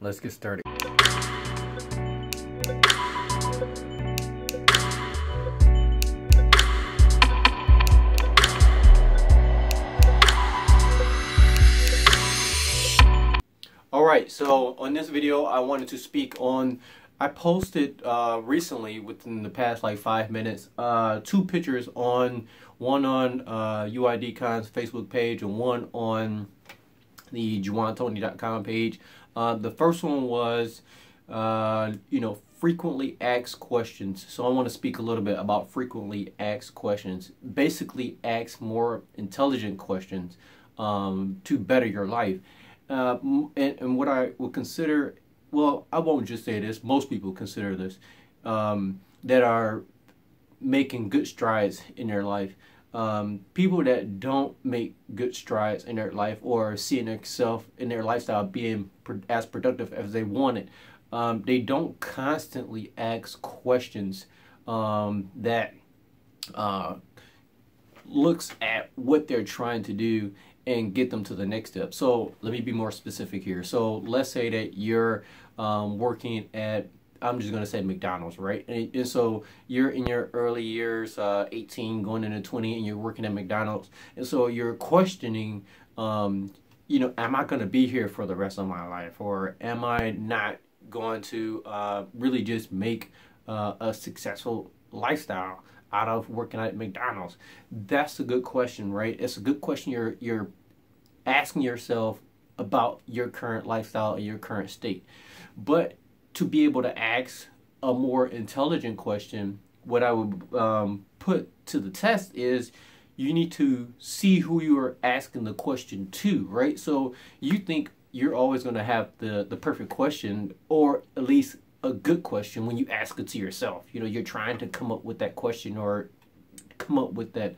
Let's get started. Alright, so on this video I wanted to speak on, I posted recently within the past like 5 minutes, 2 pictures on, one on UIDcon's Facebook page and one on the JuwanTony.com page. The first one was, frequently asked questions. So I want to speak a little bit about frequently asked questions. Basically, ask more intelligent questions to better your life. And what I would consider, well, I won't just say this, most people consider this, that are making good strides in their life. People that don't make good strides in their life or seeing themselves in their lifestyle being as productive as they want it, they don't constantly ask questions that looks at what they're trying to do and get them to the next step. So let me be more specific here. So let's say that you're working at, I'm just going to say McDonald's, right? And so you're in your early years, 18 going into 20, and you're working at McDonald's. And so you're questioning, am I going to be here for the rest of my life? Or am I not going to really just make a successful lifestyle out of working at McDonald's? That's a good question, right? It's a good question you're asking yourself about your current lifestyle and your current state. But to be able to ask a more intelligent question, what I would put to the test is you need to see who you are asking the question to, right? So you think you're always going to have the perfect question, or at least a good question, when you ask it to yourself. You're trying to come up with that question or come up with that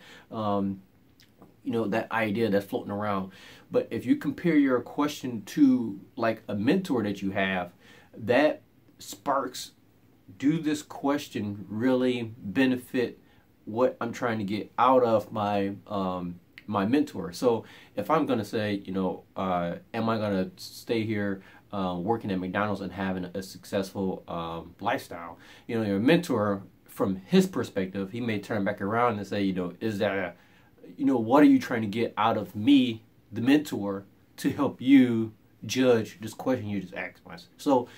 that idea that's floating around. But if you compare your question to like a mentor that you have, that sparks, do this question really benefit what I'm trying to get out of my my mentor? So if I'm going to say, am I going to stay here working at McDonald's and having a successful lifestyle? Your mentor, from his perspective, he may turn back around and say, is that what are you trying to get out of me, the mentor, to help you judge this question you just asked myself? So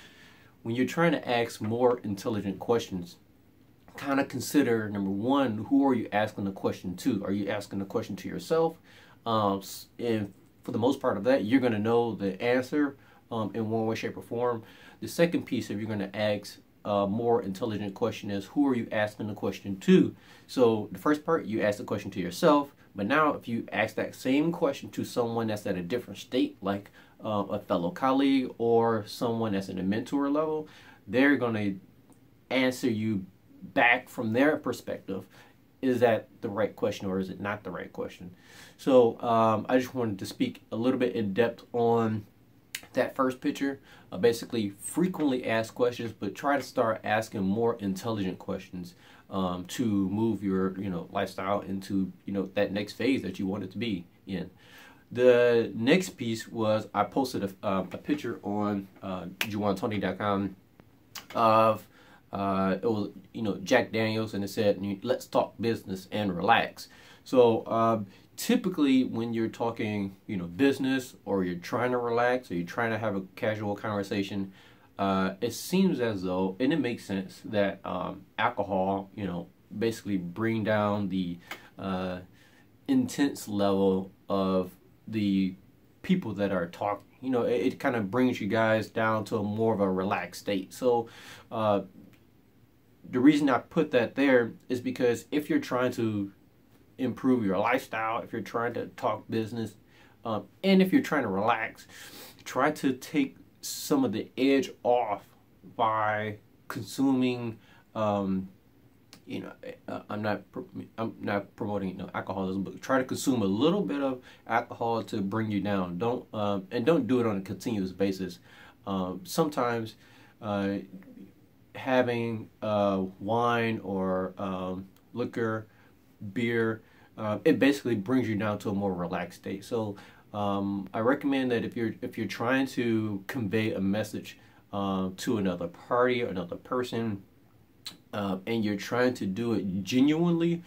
when you're trying to ask more intelligent questions, kind of consider, number one, who are you asking the question to? Are you asking the question to yourself? And for the most part of that, you're going to know the answer in one way, shape, or form. The second piece, if you're going to ask a more intelligent question, is who are you asking the question to? So the first part, you ask the question to yourself. But now if you ask that same question to someone that's at a different state, like a fellow colleague or someone that's in a mentor level, they're going to answer you back from their perspective. Is that the right question or is it not the right question? So I just wanted to speak a little bit in depth on that first picture. Basically, frequently asked questions, but try to start asking more intelligent questions to move your lifestyle into that next phase that you want it to be in. The next piece was, I posted a picture on JuwanTony.com of it was Jack Daniels, and it said, "Let's talk business and relax." So typically when you're talking business, or you're trying to relax, or you're trying to have a casual conversation, it seems as though, and it makes sense, that alcohol basically bring down the intense level of the people that are talking. It kind of brings you guys down to a more of a relaxed state. So the reason I put that there is because if you're trying to improve your lifestyle, if you're trying to talk business, and if you're trying to relax, try to take some of the edge off by consuming I'm not promoting alcoholism, but try to consume a little bit of alcohol to bring you down. Don't do it on a continuous basis. Sometimes having wine or liquor, beer, it basically brings you down to a more relaxed state. So I recommend that if you're trying to convey a message to another party or another person, and you're trying to do it genuinely,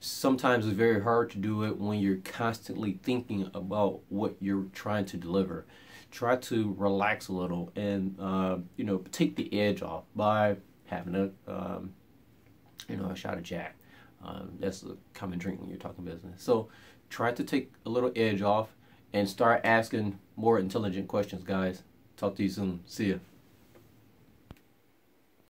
sometimes it's very hard to do it when you're constantly thinking about what you're trying to deliver. Try to relax a little and take the edge off by having a shot of Jack. That's a common drink when you're talking business. So try to take a little edge off and start asking more intelligent questions, guys. Talk to you soon. See ya.